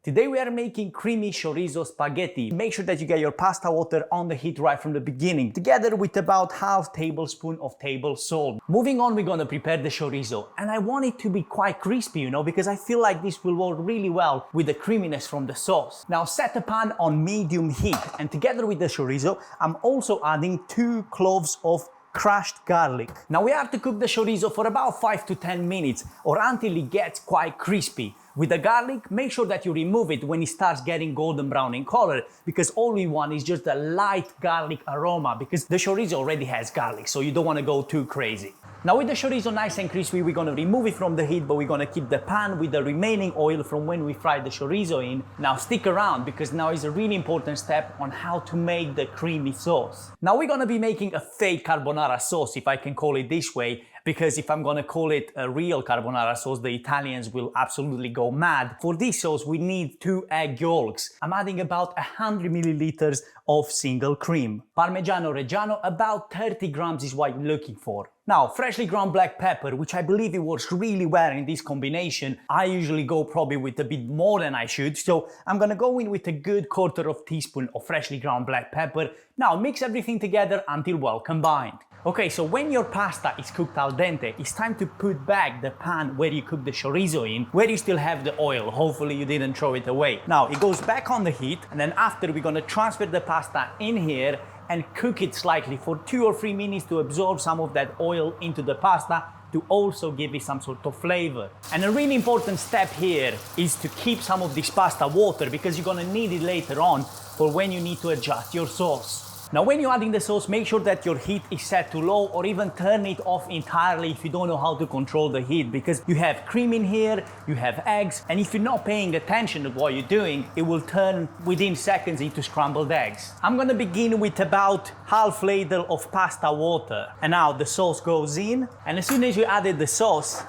Today we are making creamy chorizo spaghetti. Make sure that you get your pasta water on the heat right from the beginning, together with about half tablespoon of table salt. Moving on, we're gonna prepare the chorizo, and I want it to be quite crispy, you know, because I feel like this will work really well with the creaminess from the sauce. Now set the pan on medium heat, and together with the chorizo, I'm also adding 2 cloves of crushed garlic. Now we have to cook the chorizo for about 5 to 10 minutes or until it gets quite crispy. With the garlic, make sure that you remove it when it starts getting golden brown in color, because all we want is just a light garlic aroma, because the chorizo already has garlic, so you don't want to go too crazy. Now with the chorizo nice and crispy, we're gonna remove it from the heat, but we're gonna keep the pan with the remaining oil from when we fried the chorizo in. Now stick around, because now is a really important step on how to make the creamy sauce. Now we're gonna be making a fake carbonara sauce, if I can call it this way, because if I'm gonna call it a real carbonara sauce, the Italians will absolutely go mad. For this sauce, we need 2 egg yolks. I'm adding about 100 milliliters of single cream. Parmigiano Reggiano, about 30 grams is what you're looking for. Now, freshly ground black pepper, which I believe it works really well in this combination. I usually go probably with a bit more than I should, so I'm gonna go in with a good 1/4 teaspoon of freshly ground black pepper. Now mix everything together until well combined. Okay, so when your pasta is cooked al dente, it's time to put back the pan where you cook the chorizo in, where you still have the oil. Hopefully you didn't throw it away. Now it goes back on the heat, and then after we're gonna transfer the pasta in here and cook it slightly for 2 or 3 minutes to absorb some of that oil into the pasta, to also give it some sort of flavor. And a really important step here is to keep some of this pasta water, because you're gonna need it later on for when you need to adjust your sauce. Now when you're adding the sauce, make sure that your heat is set to low, or even turn it off entirely if you don't know how to control the heat, because you have cream in here, you have eggs, and if you're not paying attention to what you're doing, it will turn within seconds into scrambled eggs. I'm gonna begin with about half ladle of pasta water. And now the sauce goes in, and as soon as you added the sauce,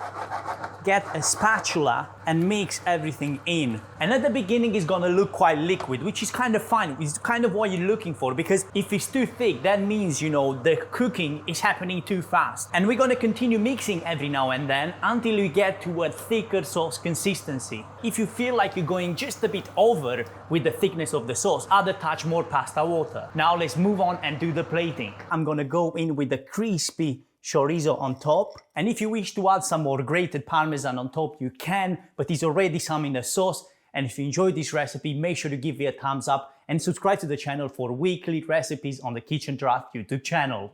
get a spatula and mix everything in. And at the beginning it's gonna look quite liquid, which is kind of fine. It's kind of what you're looking for, because if it's too thick, that means, you know, the cooking is happening too fast. And we're gonna continue mixing every now and then until we get to a thicker sauce consistency. If you feel like you're going just a bit over with the thickness of the sauce, add a touch more pasta water. Now let's move on and do the plating. I'm gonna go in with the crispy chorizo on top, and if you wish to add some more grated parmesan on top, you can, but there's already some in the sauce. And if you enjoyed this recipe, make sure to give it a thumbs up and subscribe to the channel for weekly recipes on the Kitchen Draft YouTube channel.